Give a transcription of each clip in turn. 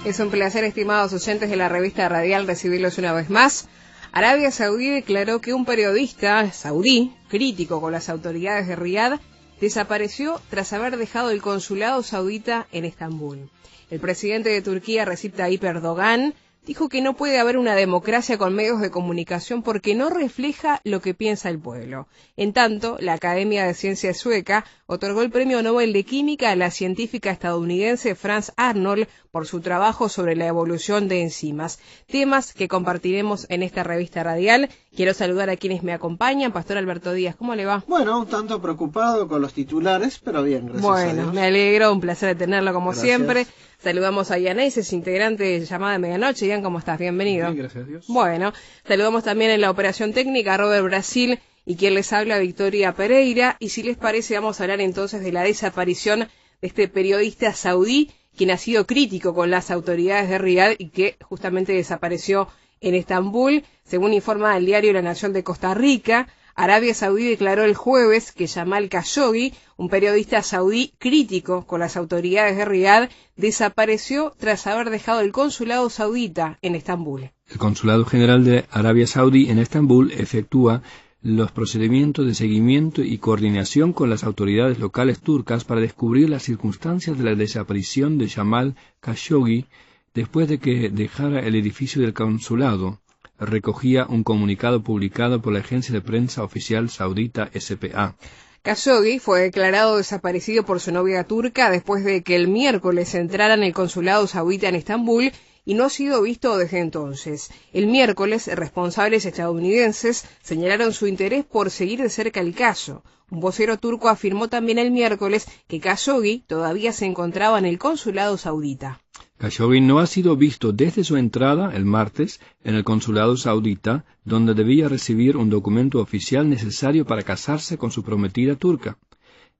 Es un placer, estimados oyentes de la revista radial, recibirlos una vez más. Arabia Saudí declaró que un periodista saudí, crítico con las autoridades de Riad, desapareció tras haber dejado el consulado saudita en Estambul. El presidente de Turquía, Recep Tayyip Erdogan, dijo que no puede haber una democracia con medios de comunicación porque no refleja lo que piensa el pueblo. En tanto, la Academia de Ciencias sueca otorgó el Premio Nobel de Química a la científica estadounidense Frances Arnold por su trabajo sobre la evolución de enzimas. Temas que compartiremos en esta revista radial. Quiero saludar a quienes me acompañan. Pastor Alberto Díaz, ¿cómo le va? Bueno, un tanto preocupado con los titulares, pero bien, gracias a Dios. Bueno, me alegro, un placer de tenerlo como Gracias. siempre. Saludamos a Ian Eises, integrante de Llamada de Medianoche. Ian, ¿cómo estás? Bienvenido. Bien, gracias a Dios. Bueno, saludamos también en la operación técnica a Robert Brasil y quien les habla, Victoria Pereira. Y si les parece, vamos a hablar entonces de la desaparición de este periodista saudí, quien ha sido crítico con las autoridades de Riad y que justamente desapareció en Estambul. Según informa el diario La Nación de Costa Rica, Arabia Saudí declaró el jueves que Jamal Khashoggi, un periodista saudí crítico con las autoridades de Riad, desapareció tras haber dejado el consulado saudita en Estambul. El Consulado General de Arabia Saudí en Estambul efectúa los procedimientos de seguimiento y coordinación con las autoridades locales turcas para descubrir las circunstancias de la desaparición de Jamal Khashoggi después de que dejara el edificio del consulado, recogía un comunicado publicado por la agencia de prensa oficial saudita SPA. Khashoggi fue declarado desaparecido por su novia turca después de que el miércoles entrara en el consulado saudita en Estambul y no ha sido visto desde entonces. El miércoles, responsables estadounidenses señalaron su interés por seguir de cerca el caso. Un vocero turco afirmó también el miércoles que Khashoggi todavía se encontraba en el consulado saudita. Khashoggi no ha sido visto desde su entrada, el martes, en el consulado saudita, donde debía recibir un documento oficial necesario para casarse con su prometida turca.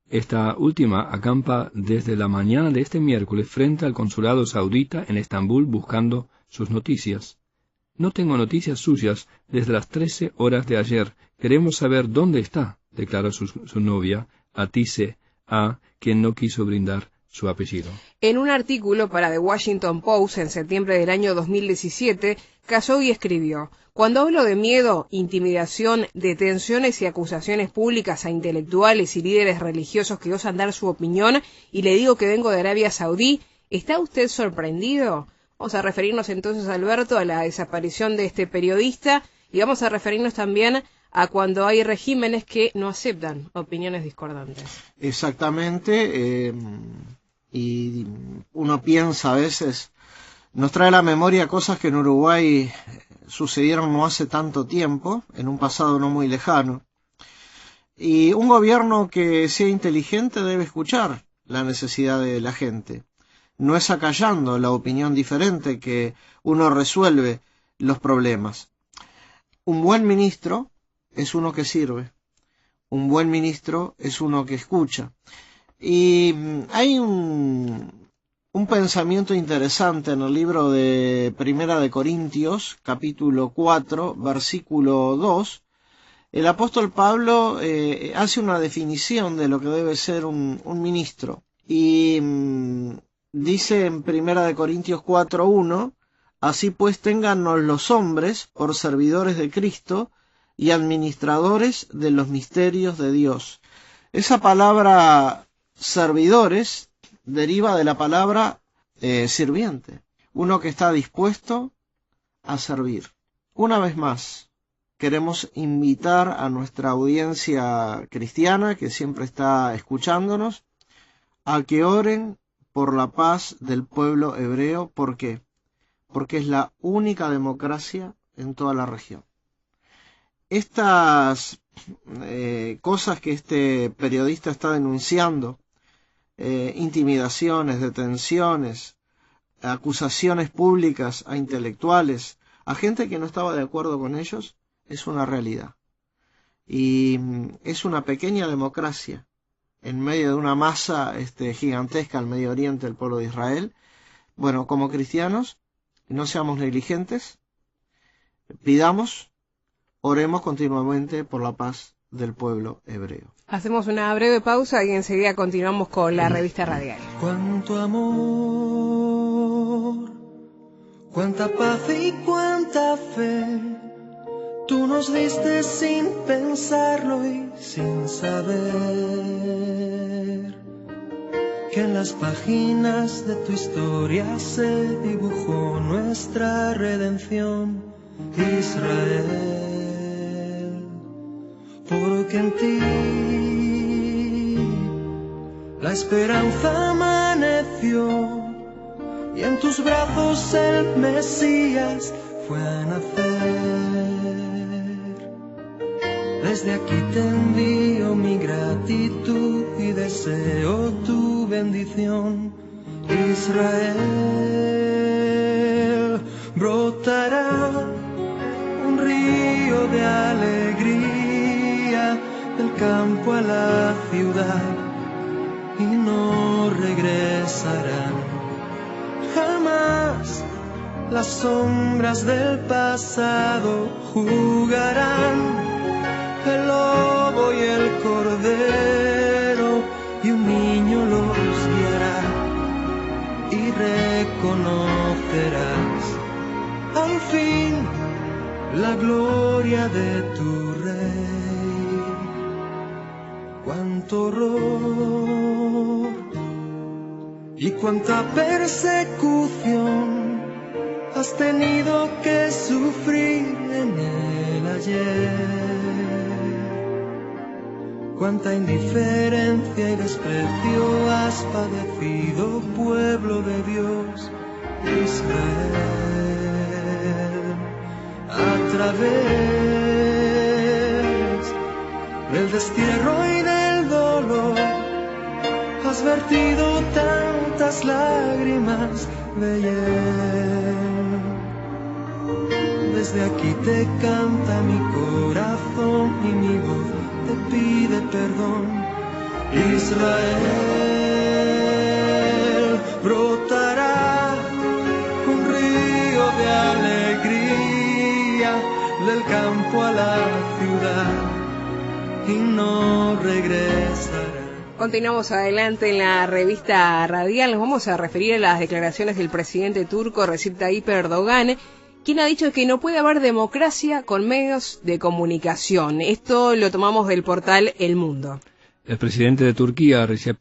Esta última acampa desde la mañana de este miércoles frente al consulado saudita en Estambul buscando sus noticias. No tengo noticias suyas desde las 13 horas de ayer. Queremos saber dónde está, declaró su novia, Atise A., quien no quiso brindar su apellido. En un artículo para The Washington Post en septiembre del año 2017, Khashoggi escribió: "Cuando hablo de miedo, intimidación, detenciones y acusaciones públicas a intelectuales y líderes religiosos que osan dar su opinión y le digo que vengo de Arabia Saudí, ¿está usted sorprendido?". Vamos a referirnos entonces, Alberto, a la desaparición de este periodista y vamos a referirnos también a cuando hay regímenes que no aceptan opiniones discordantes. Exactamente, y uno piensa a veces, nos trae a la memoria cosas que en Uruguay sucedieron no hace tanto tiempo, en un pasado no muy lejano. Y un gobierno que sea inteligente debe escuchar la necesidad de la gente. No es acallando la opinión diferente que uno resuelve los problemas. Un buen ministro es uno que sirve. Un buen ministro es uno que escucha. Y hay un pensamiento interesante en el libro de Primera de Corintios, capítulo 4, versículo 2. El apóstol Pablo hace una definición de lo que debe ser un ministro. Y dice en Primera de Corintios 4, 1, así pues téngannos los hombres por servidores de Cristo y administradores de los misterios de Dios. Esa palabra servidores deriva de la palabra sirviente, uno que está dispuesto a servir. Una vez más, queremos invitar a nuestra audiencia cristiana, que siempre está escuchándonos, a que oren por la paz del pueblo hebreo. ¿Por qué? Porque es la única democracia en toda la región. Estas cosas que este periodista está denunciando, intimidaciones, detenciones, acusaciones públicas a intelectuales, a gente que no estaba de acuerdo con ellos, es una realidad. Y es una pequeña democracia en medio de una masa gigantesca al Medio Oriente, el pueblo de Israel. Bueno, como cristianos, no seamos negligentes, pidamos, oremos continuamente por la paz del pueblo hebreo. Hacemos una breve pausa y enseguida continuamos con la revista radial. Cuánto amor Cuánta paz y cuánta fe tú nos diste sin pensarlo y sin saber que en las páginas de tu historia se dibujó nuestra redención, Israel. Porque en ti la esperanza amaneció y en tus brazos el Mesías fue a nacer. Desde aquí te envío mi gratitud y deseo tu bendición, Israel. Brotará un río de alegría del campo a la ciudad y no regresarán jamás. Las sombras del pasado jugarán, el lobo y el cordero, y un niño los guiará, y reconocerás al fin la gloria de tu Rey. Cuánto horror y cuánta persecución has tenido que sufrir en el ayer. Cuánta indiferencia y desprecio has padecido, pueblo de Dios, Israel. A través del destierro y del dolor has vertido tantas lágrimas de hiel. Desde aquí te canta mi corazón y mi voz te pide perdón, Israel. Brotará un río de alegría del campo a la ciudad y no regresará. Continuamos adelante en la revista Radial. Nos vamos a referir a las declaraciones del presidente turco Recep Tayyip Erdogan, quien ha dicho que no puede haber democracia con medios de comunicación. Esto lo tomamos del portal El Mundo. El presidente de Turquía, Recep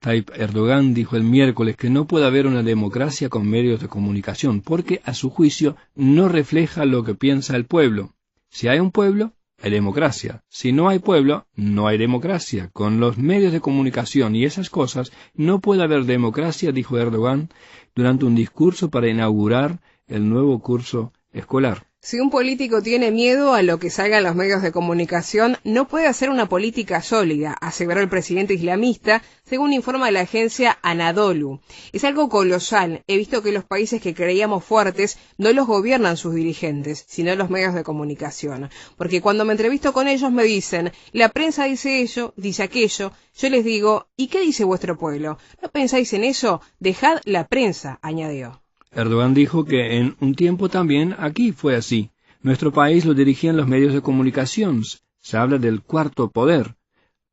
Tayyip Erdogan, dijo el miércoles que no puede haber una democracia con medios de comunicación, porque, a su juicio, no refleja lo que piensa el pueblo. Si hay un pueblo, hay democracia. Si no hay pueblo, no hay democracia. Con los medios de comunicación y esas cosas, no puede haber democracia, dijo Erdogan durante un discurso para inaugurar el nuevo curso escolar. Si un político tiene miedo a lo que salga en los medios de comunicación, no puede hacer una política sólida, aseveró el presidente islamista, según informa la agencia Anadolu. Es algo colosal. He visto que los países que creíamos fuertes no los gobiernan sus dirigentes, sino los medios de comunicación. Porque cuando me entrevisto con ellos me dicen, la prensa dice ello, dice aquello. Yo les digo, ¿y qué dice vuestro pueblo? ¿No pensáis en eso? Dejad la prensa, añadió. Erdogan dijo que en un tiempo también aquí fue así. Nuestro país lo dirigían los medios de comunicación. Se habla del cuarto poder.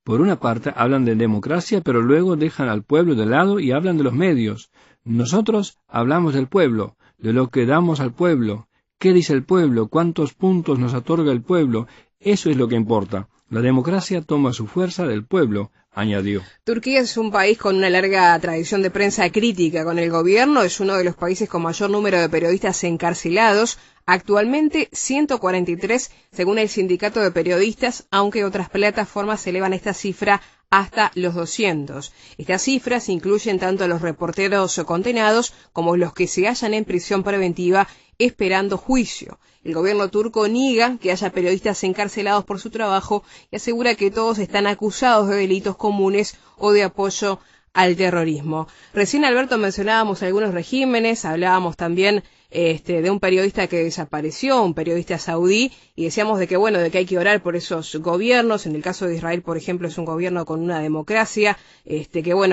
Por una parte hablan de democracia, pero luego dejan al pueblo de lado y hablan de los medios. Nosotros hablamos del pueblo, de lo que damos al pueblo. ¿Qué dice el pueblo? ¿Cuántos puntos nos otorga el pueblo? Eso es lo que importa. La democracia toma su fuerza del pueblo, añadió. Turquía es un país con una larga tradición de prensa crítica con el gobierno. Es uno de los países con mayor número de periodistas encarcelados. Actualmente 143, según el sindicato de periodistas, aunque otras plataformas elevan esta cifra hasta los 200. Estas cifras incluyen tanto a los reporteros condenados como los que se hallan en prisión preventiva esperando juicio. El gobierno turco niega que haya periodistas encarcelados por su trabajo y asegura que todos están acusados de delitos comunes o de apoyo al terrorismo. Recién, Alberto, mencionábamos algunos regímenes, hablábamos también de un periodista que desapareció, un periodista saudí, y decíamos de que hay que orar por esos gobiernos. En el caso de Israel, por ejemplo, es un gobierno con una democracia, que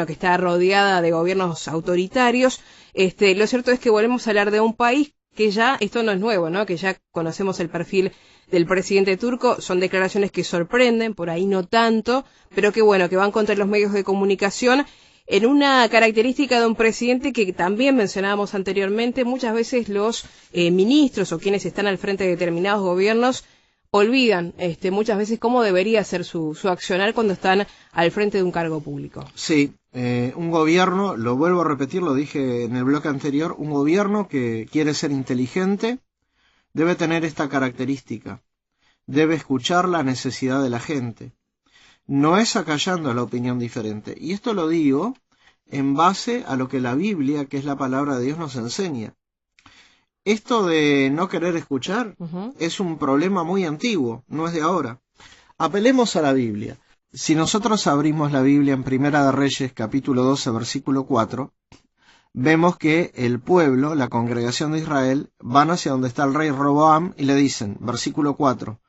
está rodeada de gobiernos autoritarios. Lo cierto es que volvemos a hablar de un país que ya, esto no es nuevo, ¿no? Que ya conocemos el perfil del presidente turco. Son declaraciones que sorprenden, por ahí no tanto, pero que van contra los medios de comunicación. en una característica de un presidente que también mencionábamos anteriormente, muchas veces los ministros o quienes están al frente de determinados gobiernos olvidan muchas veces cómo debería ser su accionar cuando están al frente de un cargo público. Sí, un gobierno, lo vuelvo a repetir, lo dije en el bloque anterior, un gobierno que quiere ser inteligente debe tener esta característica, debe escuchar la necesidad de la gente, no es acallando la opinión diferente. Y esto lo digo en base a lo que la Biblia, que es la palabra de Dios, nos enseña. Esto de no querer escuchar es un problema muy antiguo, no es de ahora. Apelemos a la Biblia. Si nosotros abrimos la Biblia en Primera de Reyes, capítulo 12, versículo 4, vemos que el pueblo, la congregación de Israel, van hacia donde está el rey Roboam y le dicen, versículo 4,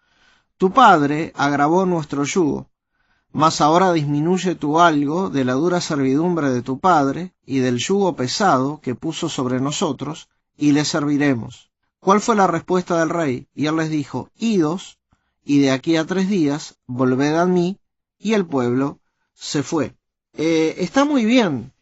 tu padre agravó nuestro yugo, mas ahora disminuye tú algo de la dura servidumbre de tu padre y del yugo pesado que puso sobre nosotros, y le serviremos. ¿Cuál fue la respuesta del rey? Y él les dijo, idos, y de aquí a 3 días volved a mí, y el pueblo se fue. Está muy bien.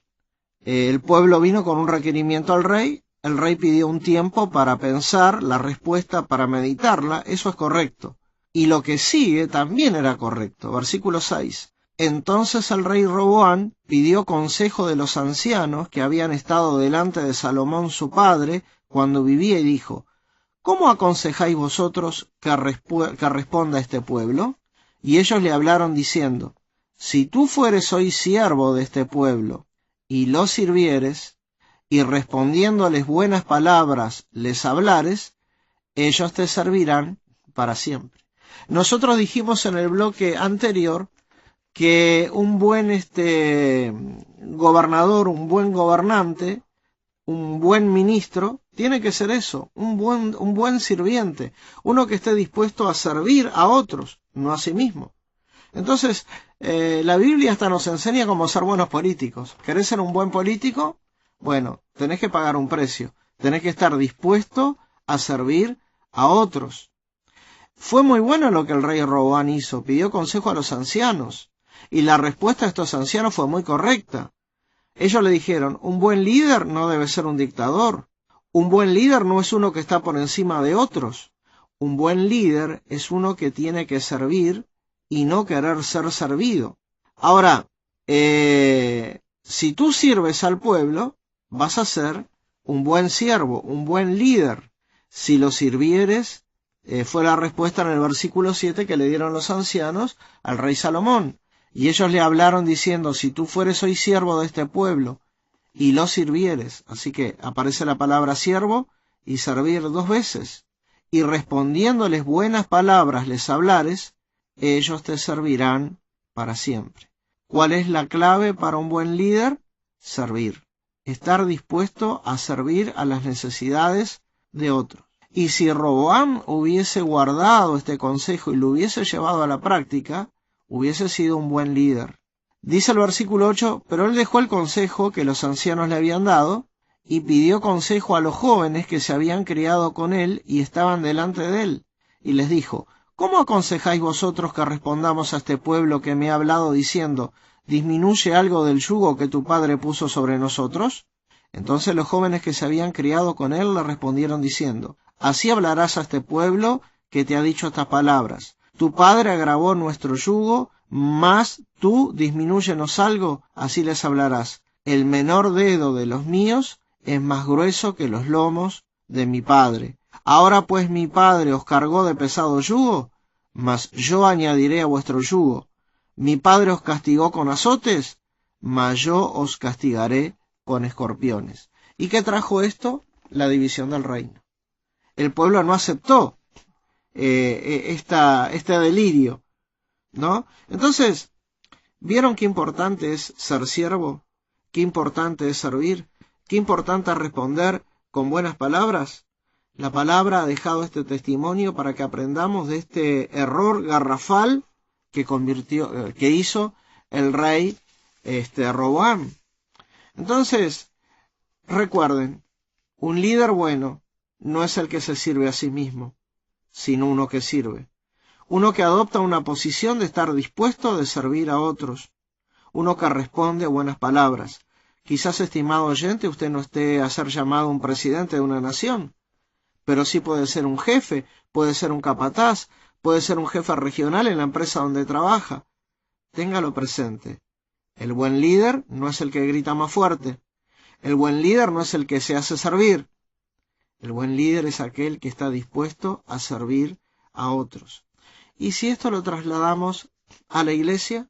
El pueblo vino con un requerimiento al rey, el rey pidió un tiempo para pensar la respuesta, para meditarla, eso es correcto. Y lo que sigue también era correcto. Versículo 6. Entonces el rey Roboam pidió consejo de los ancianos que habían estado delante de Salomón su padre cuando vivía y dijo, ¿cómo aconsejáis vosotros que responda este pueblo? Y ellos le hablaron diciendo, si tú fueres hoy siervo de este pueblo y lo sirvieres, y respondiéndoles buenas palabras les hablares, ellos te servirán para siempre. Nosotros dijimos en el bloque anterior que un buen gobernador, un buen gobernante, un buen ministro, tiene que ser eso, un buen sirviente, uno que esté dispuesto a servir a otros, no a sí mismo. Entonces, la Biblia hasta nos enseña cómo ser buenos políticos. ¿Querés ser un buen político? Bueno, tenés que pagar un precio, tenés que estar dispuesto a servir a otros. Fue muy bueno lo que el rey Roboam hizo, pidió consejo a los ancianos, y la respuesta de estos ancianos fue muy correcta. Ellos le dijeron, un buen líder no debe ser un dictador, un buen líder no es uno que está por encima de otros, un buen líder es uno que tiene que servir y no querer ser servido. Ahora, si tú sirves al pueblo, vas a ser un buen siervo, un buen líder. Si lo sirvieres, fue la respuesta en el versículo 7 que le dieron los ancianos al rey Salomón. Y ellos le hablaron diciendo, si tú fueres hoy siervo de este pueblo y lo sirvieres, así que aparece la palabra siervo y servir 2 veces, y respondiéndoles buenas palabras les hablares, ellos te servirán para siempre. ¿Cuál es la clave para un buen líder? Servir. Estar dispuesto a servir a las necesidades de otros. Y si Roboam hubiese guardado este consejo y lo hubiese llevado a la práctica, hubiese sido un buen líder. Dice el versículo 8, pero él dejó el consejo que los ancianos le habían dado y pidió consejo a los jóvenes que se habían criado con él y estaban delante de él. Y les dijo, ¿cómo aconsejáis vosotros que respondamos a este pueblo que me ha hablado diciendo, ¿disminuye algo del yugo que tu padre puso sobre nosotros? Entonces los jóvenes que se habían criado con él le respondieron diciendo, así hablarás a este pueblo que te ha dicho estas palabras. Tu padre agravó nuestro yugo, mas tú disminúyenos algo, así les hablarás. El menor dedo de los míos es más grueso que los lomos de mi padre. Ahora pues mi padre os cargó de pesado yugo, mas yo añadiré a vuestro yugo. Mi padre os castigó con azotes, mas yo os castigaré con escorpiones. ¿Y qué trajo esto? La división del reino. El pueblo no aceptó este delirio, ¿no? Entonces, ¿vieron qué importante es ser siervo? ¿Qué importante es servir? ¿Qué importante es responder con buenas palabras? La palabra ha dejado este testimonio para que aprendamos de este error garrafal que hizo el rey Roboam. Entonces, recuerden, un líder bueno no es el que se sirve a sí mismo, sino uno que sirve. Uno que adopta una posición de estar dispuesto de servir a otros. uno que responde a buenas palabras. Quizás, estimado oyente, usted no esté a ser llamado un presidente de una nación, pero sí puede ser un jefe, puede ser un capataz, puede ser un jefe regional en la empresa donde trabaja. Téngalo presente. El buen líder no es el que grita más fuerte. El buen líder no es el que se hace servir. El buen líder es aquel que está dispuesto a servir a otros. Y si esto lo trasladamos a la iglesia,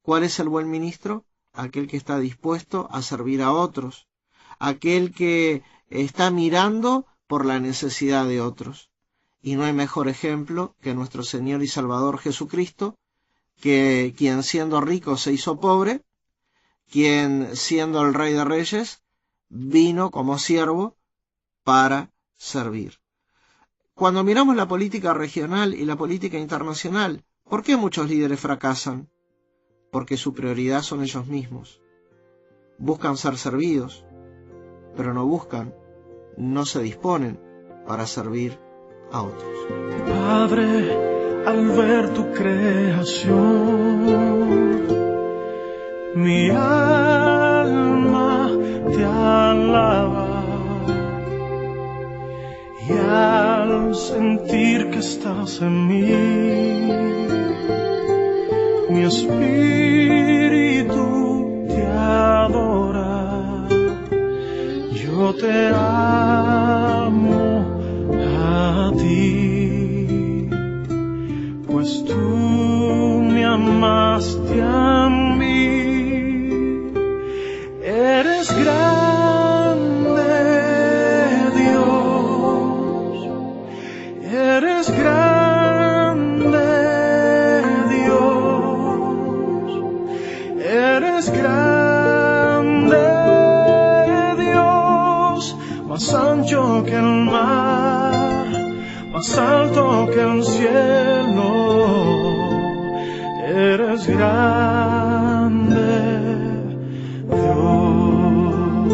¿cuál es el buen ministro? Aquel que está dispuesto a servir a otros. Aquel que está mirando por la necesidad de otros. Y no hay mejor ejemplo que nuestro Señor y Salvador Jesucristo, que quien siendo rico se hizo pobre, quien siendo el Rey de Reyes vino como siervo para servir. Cuando miramos la política regional y la política internacional, ¿por qué muchos líderes fracasan? Porque su prioridad son ellos mismos. Buscan ser servidos, pero no se disponen para servir a otros. Padre, al ver tu creación, mi alma te alaba, y al sentir que estás en mí, mi espíritu te adora. Yo te amo a ti, pues tú me amaste a mí. Eres grande, Dios. Eres grande, Dios. Eres grande, Dios. Más ancho que el mar, más alto que el cielo. Eres grande, Dios.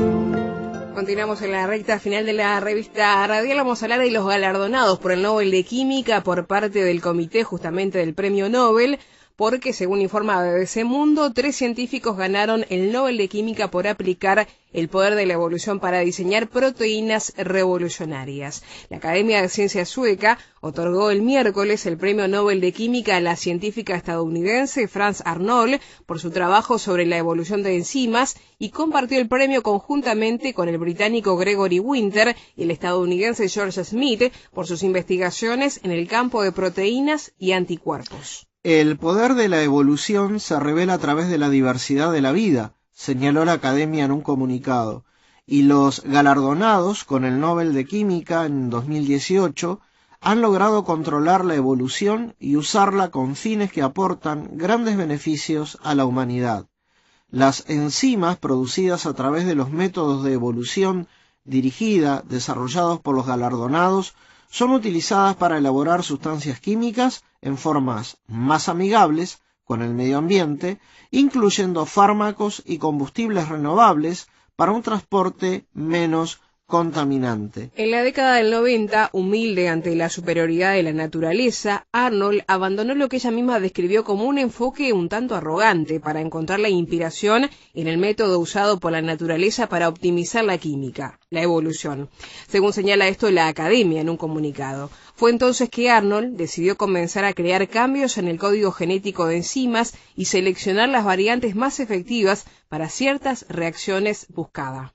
Continuamos en la recta final de la revista Radial. Vamos a hablar de los galardonados por el Nobel de Química por parte del comité justamente del Premio Nobel, porque según informa BBC Mundo, 3 científicos ganaron el Nobel de Química por aplicar el poder de la evolución para diseñar proteínas revolucionarias. La Academia de Ciencias sueca otorgó el miércoles el Premio Nobel de Química a la científica estadounidense Frances Arnold por su trabajo sobre la evolución de enzimas y compartió el premio conjuntamente con el británico Gregory Winter y el estadounidense George Smith por sus investigaciones en el campo de proteínas y anticuerpos. El poder de la evolución se revela a través de la diversidad de la vida, señaló la Academia en un comunicado, y los galardonados con el Nobel de Química en 2018 han logrado controlar la evolución y usarla con fines que aportan grandes beneficios a la humanidad. Las enzimas producidas a través de los métodos de evolución dirigida desarrollados por los galardonados son utilizadas para elaborar sustancias químicas en formas más amigables con el medio ambiente, incluyendo fármacos y combustibles renovables para un transporte menos contaminante. En la década del 90, humilde ante la superioridad de la naturaleza, Arnold abandonó lo que ella misma describió como un enfoque un tanto arrogante para encontrar la inspiración en el método usado por la naturaleza para optimizar la química, la evolución. Según señala esto la Academia en un comunicado. Fue entonces que Arnold decidió comenzar a crear cambios en el código genético de enzimas y seleccionar las variantes más efectivas para ciertas reacciones buscadas.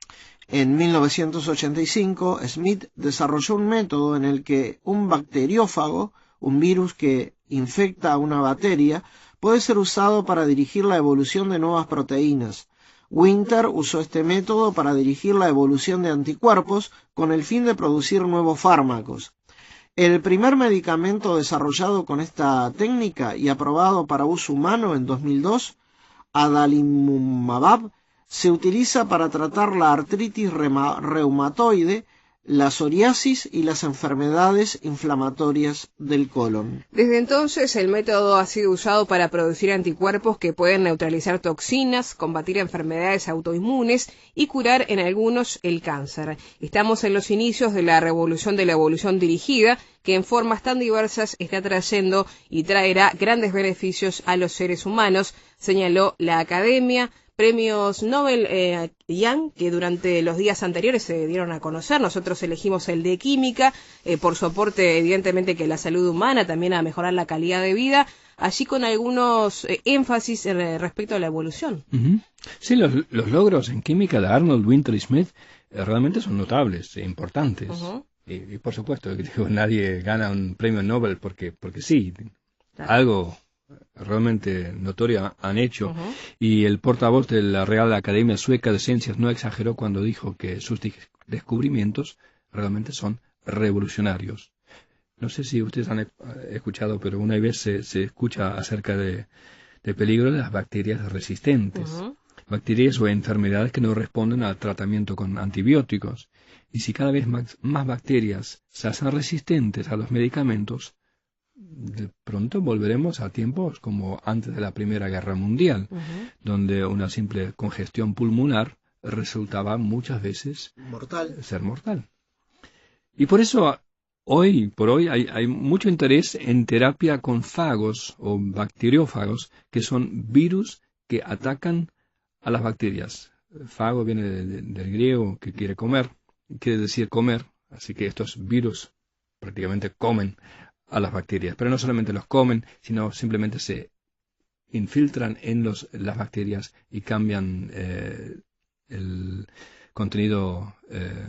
En 1985, Smith desarrolló un método en el que un bacteriófago, un virus que infecta a una bacteria, puede ser usado para dirigir la evolución de nuevas proteínas. Winter usó este método para dirigir la evolución de anticuerpos con el fin de producir nuevos fármacos. El primer medicamento desarrollado con esta técnica y aprobado para uso humano en 2002, adalimumab, se utiliza para tratar la artritis reumatoide la psoriasis y las enfermedades inflamatorias del colon. Desde entonces, el método ha sido usado para producir anticuerpos que pueden neutralizar toxinas, combatir enfermedades autoinmunes y curar en algunos el cáncer. Estamos en los inicios de la revolución de la evolución dirigida, que en formas tan diversas está trayendo y traerá grandes beneficios a los seres humanos, señaló la Academia. Premios Nobel Young, que durante los días anteriores se dieron a conocer. Nosotros elegimos el de Química, por su aporte evidentemente que la salud humana, también a mejorar la calidad de vida, allí con algunos énfasis respecto a la evolución. Uh-huh. Sí, los logros en química de Arnold, Winter y Smith realmente son notables e importantes. Uh-huh. Y por supuesto, digo, nadie gana un premio Nobel porque sí, claro. Algo realmente notorio han hecho. Uh-huh. Y el portavoz de la Real Academia Sueca de Ciencias no exageró cuando dijo que sus descubrimientos realmente son revolucionarios. No sé si ustedes han escuchado, pero una vez se escucha acerca de peligro de las bacterias resistentes. Uh-huh. Bacterias o enfermedades que no responden al tratamiento con antibióticos. Y si cada vez más bacterias se hacen resistentes a los medicamentos, de pronto volveremos a tiempos como antes de la Primera Guerra Mundial, uh-huh. donde una simple congestión pulmonar resultaba muchas veces ser mortal. Y por eso hoy por hoy hay mucho interés en terapia con fagos o bacteriófagos, que son virus que atacan a las bacterias. Fago viene del griego, que quiere decir comer, así que estos virus prácticamente comen a las bacterias, pero no solamente los comen, sino simplemente se infiltran en las bacterias y cambian el contenido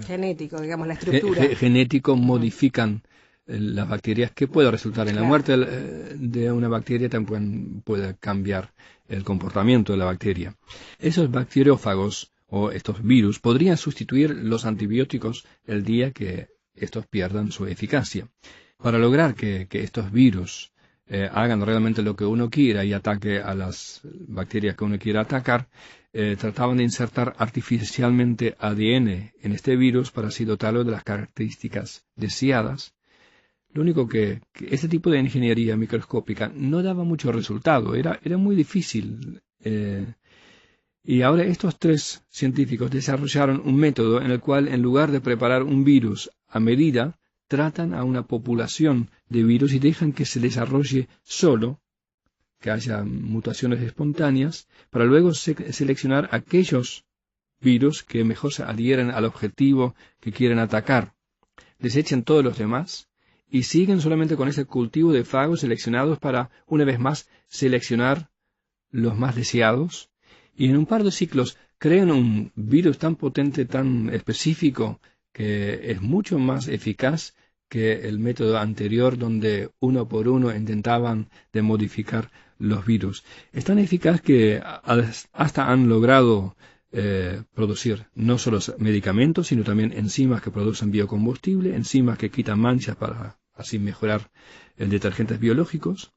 genético, digamos, la estructura genético, modifican las bacterias, que puede resultar en la muerte de una bacteria, también puede cambiar el comportamiento de la bacteria. Esos bacteriófagos o estos virus podrían sustituir los antibióticos el día que estos pierdan su eficacia. Para lograr que estos virus hagan realmente lo que uno quiera y ataque a las bacterias que uno quiera atacar, trataban de insertar artificialmente ADN en este virus para así dotarlo de las características deseadas. Lo único que este tipo de ingeniería microscópica no daba mucho resultado, era muy difícil. Y ahora estos tres científicos desarrollaron un método en el cual, en lugar de preparar un virus a medida, tratan a una población de virus y dejan que se desarrolle solo, que haya mutaciones espontáneas, para luego seleccionar aquellos virus que mejor se adhieren al objetivo que quieren atacar. Desechan todos los demás y siguen solamente con ese cultivo de fagos seleccionados para, una vez más, seleccionar los más deseados. Y en un par de ciclos crean un virus tan potente, tan específico, que es mucho más eficaz que el método anterior, donde uno por uno intentaban de modificar los virus. Es tan eficaz que hasta han logrado producir no solo medicamentos, sino también enzimas que producen biocombustible, enzimas que quitan manchas para así mejorar detergentes biológicos.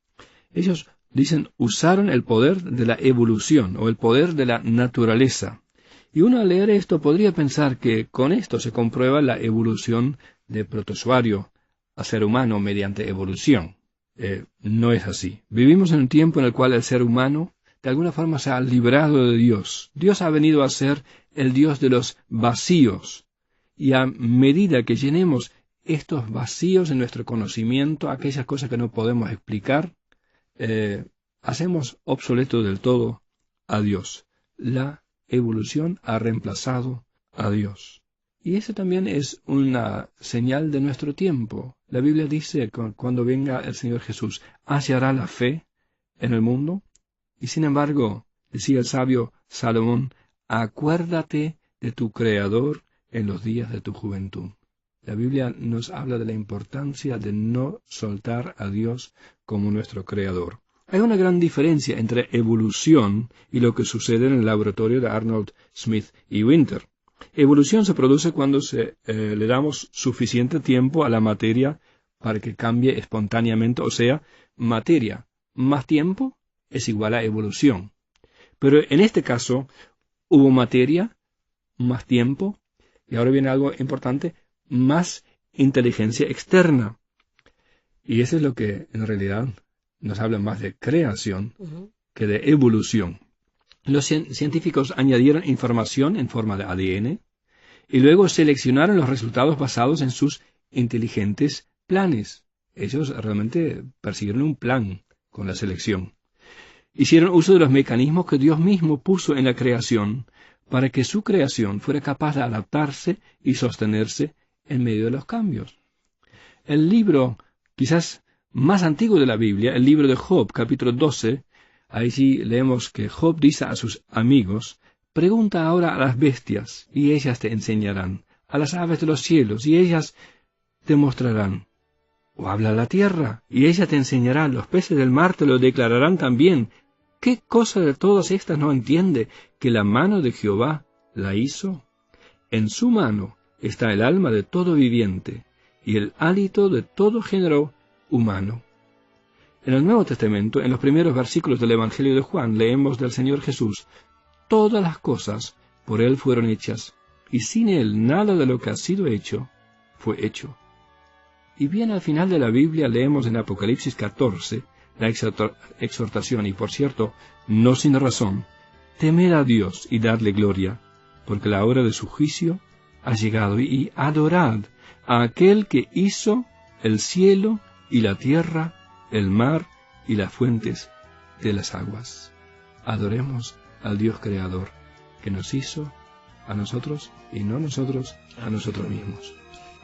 Ellos dicen, usaron el poder de la evolución o el poder de la naturaleza. Y uno al leer esto podría pensar que con esto se comprueba la evolución de protozoario a ser humano mediante evolución. No es así. Vivimos en un tiempo en el cual el ser humano de alguna forma se ha librado de Dios. Dios ha venido a ser el Dios de los vacíos. Y a medida que llenemos estos vacíos en nuestro conocimiento, aquellas cosas que no podemos explicar, hacemos obsoleto del todo a Dios. La evolución ha reemplazado a Dios. Y eso también es una señal de nuestro tiempo. La Biblia dice que cuando venga el Señor Jesús, ¿hallará la fe en el mundo? Y sin embargo, decía el sabio Salomón, acuérdate de tu Creador en los días de tu juventud. La Biblia nos habla de la importancia de no soltar a Dios como nuestro Creador. Hay una gran diferencia entre evolución y lo que sucede en el laboratorio de Arnold, Smith y Winter. Evolución se produce cuando le damos suficiente tiempo a la materia para que cambie espontáneamente, o sea, materia más tiempo es igual a evolución. Pero en este caso hubo materia más tiempo, y ahora viene algo importante, más inteligencia externa. Y eso es lo que en realidad nos habla más de creación que de evolución. Los científicos añadieron información en forma de ADN y luego seleccionaron los resultados basados en sus inteligentes planes. Ellos realmente persiguieron un plan con la selección. Hicieron uso de los mecanismos que Dios mismo puso en la creación para que su creación fuera capaz de adaptarse y sostenerse en medio de los cambios. El libro quizás más antiguo de la Biblia, el libro de Job, capítulo 12, allí leemos que Job dice a sus amigos: pregunta ahora a las bestias, y ellas te enseñarán, a las aves de los cielos, y ellas te mostrarán. O habla a la tierra, y ella te enseñará, los peces del mar te lo declararán también. ¿Qué cosa de todas estas no entiende que la mano de Jehová la hizo? En su mano está el alma de todo viviente, y el hálito de todo género humano. En el Nuevo Testamento, en los primeros versículos del Evangelio de Juan, leemos del Señor Jesús: todas las cosas por Él fueron hechas, y sin Él nada de lo que ha sido hecho fue hecho. Y bien al final de la Biblia leemos en Apocalipsis 14 la exhortación, y por cierto, no sin razón: temed a Dios y dadle gloria, porque la hora de su juicio ha llegado, y adorad a aquel que hizo el cielo y la tierra, el mar y las fuentes de las aguas. Adoremos al Dios creador, que nos hizo a nosotros y no nosotros a nosotros mismos.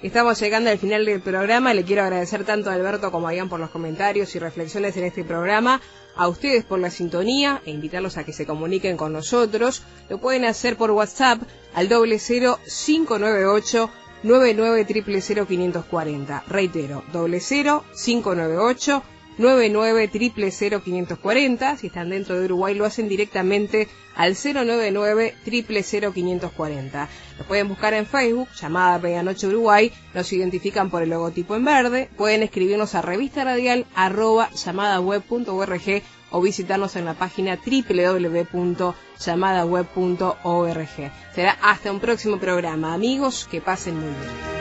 Estamos llegando al final del programa. Le quiero agradecer tanto a Alberto como a Ian por los comentarios y reflexiones en este programa, a ustedes por la sintonía e invitarlos a que se comuniquen con nosotros. Lo pueden hacer por WhatsApp al 00598 9900540. Reitero, 00598 9900540. Si están dentro de Uruguay, lo hacen directamente al 099-000-540. Lo pueden buscar en Facebook, llamada Medianoche Uruguay, nos identifican por el logotipo en verde. Pueden escribirnos a revistaradial@llamadaweb.org o visitarnos en la página www.llamadaweb.org. Será hasta un próximo programa. Amigos, que pasen muy bien.